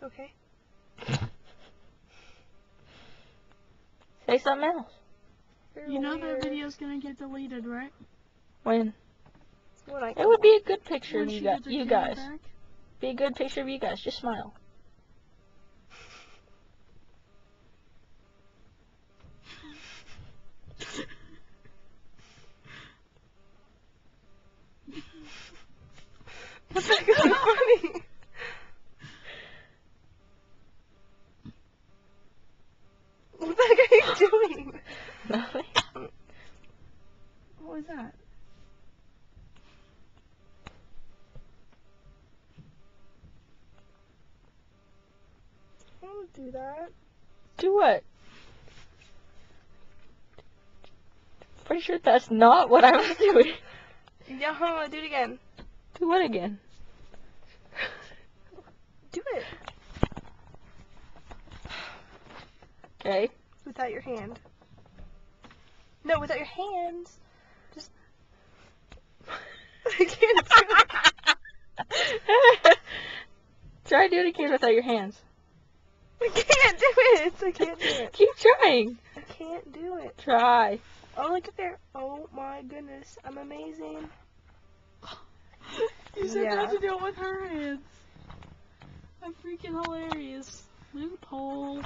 Okay. Say something else. You're You know that weird. video's gonna get deleted, right? When? When I It would be a good picture When of she you, gets her you camera guys. back? Be a good picture of you guys. Just smile. What's that gonna be funny? What the heck are you doing? Nothing. What was that? Don't do that. Do what? Pretty sure that's not what I was doing. Yeah, hold on, do it again. Do what again? Do it. Okay. Without your hand. No, without your hands. Just. I can't do it. Try to do it again without your hands. I can't do it. I can't do it. Keep trying. I can't do it. Try. Oh, look at there. Oh my goodness. I'm amazing. You said Yeah. not to do it with her hands. I'm freaking hilarious. Loophole.